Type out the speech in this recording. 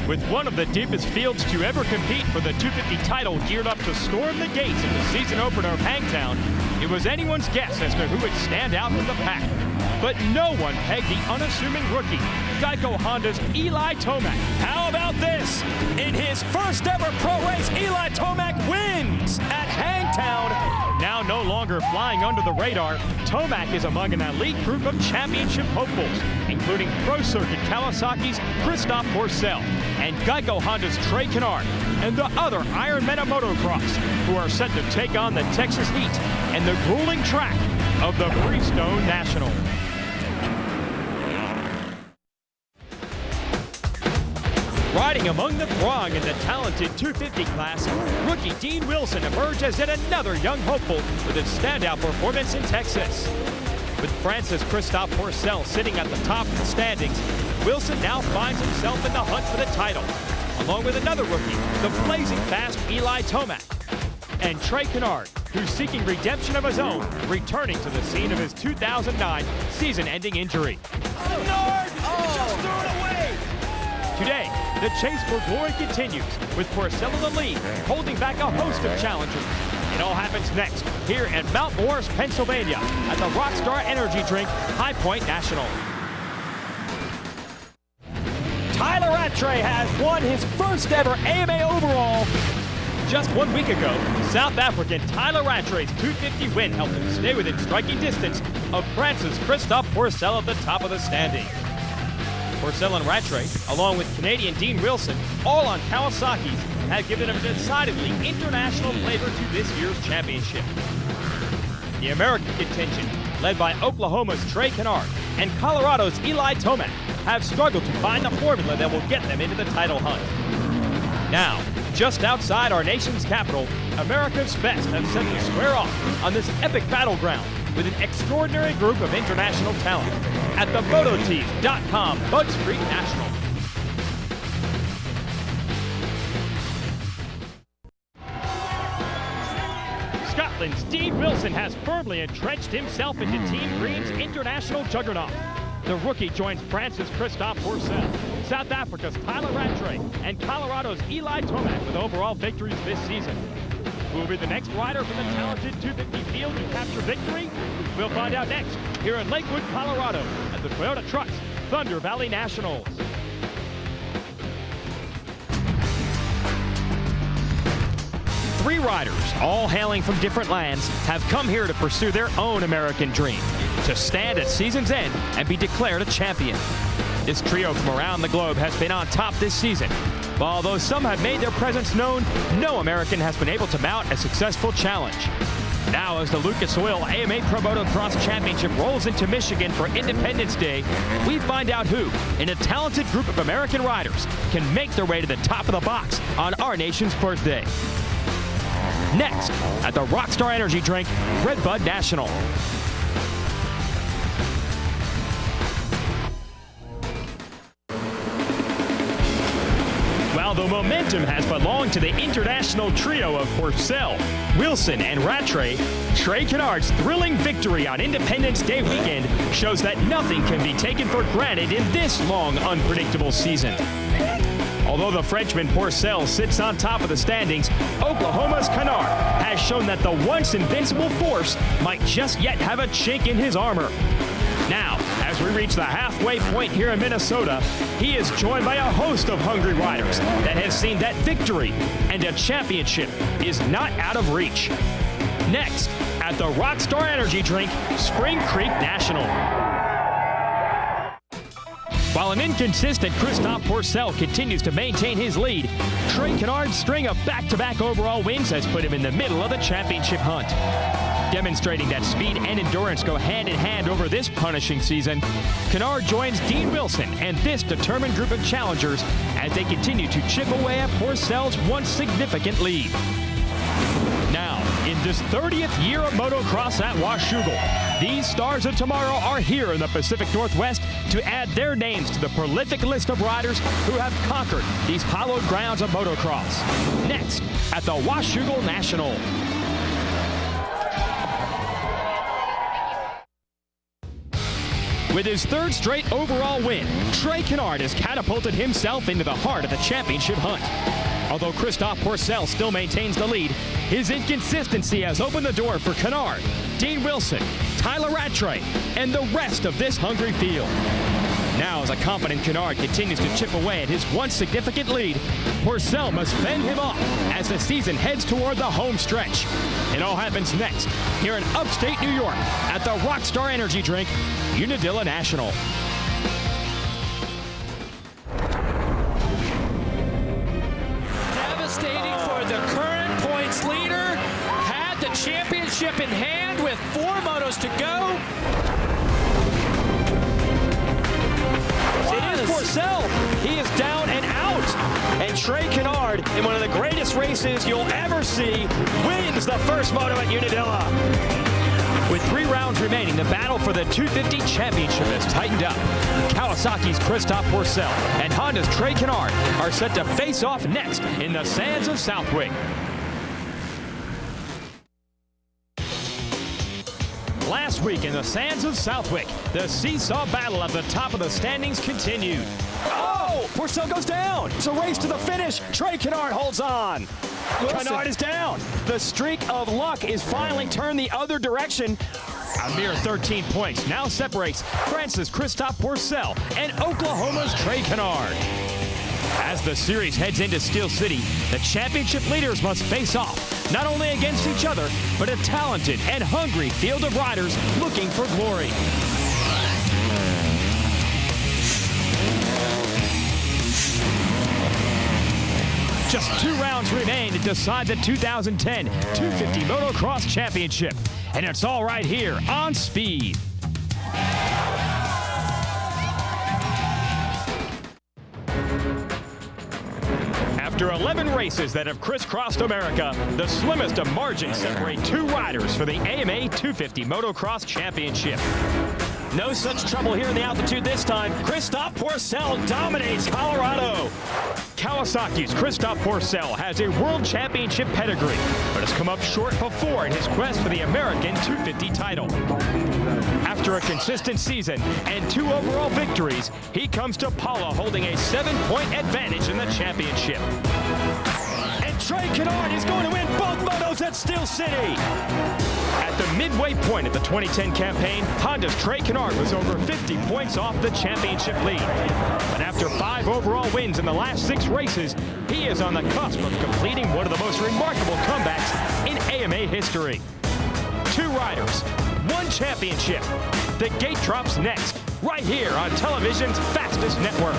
With one of the deepest fields to ever compete for the 250 title geared up to storm the gates of the season opener of Hangtown, it was anyone's guess as to who would stand out from the pack. But no one pegged the unassuming rookie, Geico Honda's Eli Tomac. How about this? In his first ever pro race, Eli Tomac wins at Hangtown. Now no longer flying under the radar, Tomac is among an elite group of championship hopefuls, including Pro Circuit Kawasaki's Christophe Pourcel and Geico Honda's Trey Kennard, and the other Ironmen of motocross, who are set to take on the Texas heat and the grueling track of the Freestone National. Riding among the throng in the talented 250 class, rookie Dean Wilson emerged as yet another young hopeful with a standout performance in Texas. With France's Christophe Pourcel sitting at the top of the standings, Wilson now finds himself in the hunt for the title, along with another rookie, the blazing fast Eli Tomac, and Trey Kennard, who's seeking redemption of his own, returning to the scene of his 2009 season-ending injury. Kennard just threw it away. Today, the chase for glory continues, with Pourcel in the lead, holding back a host of challengers. It all happens next, here in Mount Morris, Pennsylvania, at the Rockstar Energy Drink High Point National. Tyler Rattray has won his first ever AMA overall. Just 1 week ago, South African Tyler Rattray's 250 win helped him stay within striking distance of France's Christophe Pourcel at the top of the standing. Pourcel and Rattray, along with Canadian Dean Wilson, all on Kawasaki's, have given a decidedly international flavor to this year's championship. The American contingent, led by Oklahoma's Trey Kennard and Colorado's Eli Tomac, have struggled to find the formula that will get them into the title hunt. Now, just outside our nation's capital, America's best have set to square off on this epic battleground with an extraordinary group of international talent at the Mototees.com Bud Street National. Scotland's Dean Wilson has firmly entrenched himself into Team Green's international juggernaut. The rookie joins France's Christophe Pourcel, South Africa's Tyler Rattray, and Colorado's Eli Tomac with overall victories this season. Who will be the next rider from the talented 250 field to capture victory? We'll find out next here in Lakewood, Colorado at the Toyota Trucks Thunder Valley Nationals. Three riders, all hailing from different lands, have come here to pursue their own American dream, to stand at season's end and be declared a champion. This trio from around the globe has been on top this season. Although some have made their presence known, no American has been able to mount a successful challenge. Now, as the Lucas Oil AMA Pro Motocross Championship rolls into Michigan for Independence Day, we find out who, in a talented group of American riders, can make their way to the top of the box on our nation's birthday. Next, at the Rockstar Energy Drink Red Bud National. While the momentum has belonged to the international trio of Pourcel, Wilson, and Rattray, Trey Kennard's thrilling victory on Independence Day weekend shows that nothing can be taken for granted in this long, unpredictable season. Although the Frenchman Pourcel sits on top of the standings, Oklahoma's Kennard has shown that the once invincible force might just yet have a chink in his armor. Now, as we reach the halfway point here in Minnesota, he is joined by a host of hungry riders that has seen that victory and a championship is not out of reach. Next, at the Rockstar Energy Drink Spring Creek National. While an inconsistent Christophe Pourcel continues to maintain his lead, Trey Kennard's string of back-to-back overall wins has put him in the middle of the championship hunt. Demonstrating that speed and endurance go hand-in-hand over this punishing season, Kennard joins Dean Wilson and this determined group of challengers as they continue to chip away at Pourcel's once significant lead. Now, in this 30th year of motocross at Washougal, These stars of tomorrow are here in the Pacific Northwest to add their names to the prolific list of riders who have conquered these hallowed grounds of motocross. Next, at the Washougal National. With his third straight overall win, Trey Canard has catapulted himself into the heart of the championship hunt. Although Christophe Pourcel still maintains the lead, his inconsistency has opened the door for Canard, Dean Wilson, Tyler Rattray, and the rest of this hungry field. Now, as a confident Canard continues to chip away at his once significant lead, Pourcel must fend him off as the season heads toward the home stretch. It all happens next here in upstate New York at the Rockstar Energy Drink, Unadilla National. Devastating for the current points leader. Had the championship in hand with 4 motos to go. It is Pourcel. He is down and out. And Trey Canard, in one of the greatest races you'll ever see, wins the first moto at Unadilla. With 3 rounds remaining, the battle for the 250 championship has tightened up. Kawasaki's Christophe Pourcel and Honda's Trey Canard are set to face off next in the sands of Southwick. Last week in the sands of Southwick, the seesaw battle at the top of the standings continued. Oh, Pourcel goes down. It's a race to the finish. Trey Canard holds on. Canard is down. The streak of luck is finally turned the other direction. A mere 13 points now separates France's Christophe Pourcel and Oklahoma's Trey Canard. As the series heads into Steel City, the championship leaders must face off, not only against each other, but a talented and hungry field of riders looking for glory. Just 2 rounds remain to decide the 2010 250 Motocross Championship. And it's all right here on Speed. After 11 races that have crisscrossed America, the slimmest of margins separate 2 riders for the AMA 250 Motocross Championship. No such trouble here in the altitude this time. Christophe Pourcel dominates Colorado. Kawasaki's Christophe Pourcel has a world championship pedigree, but has come up short before in his quest for the American 250 title. After a consistent season and 2 overall victories, he comes to Pala holding a 7-point advantage in the championship. And Trey Canard is going to win both motos at Steel City. At the midway point of the 2010 campaign, Honda's Trey Canard was over 50 points off the championship lead. But after 5 overall wins in the last 6 races, he is on the cusp of completing one of the most remarkable comebacks in AMA history. 2 riders, 1 championship. The gate drops next, right here on television's fastest network.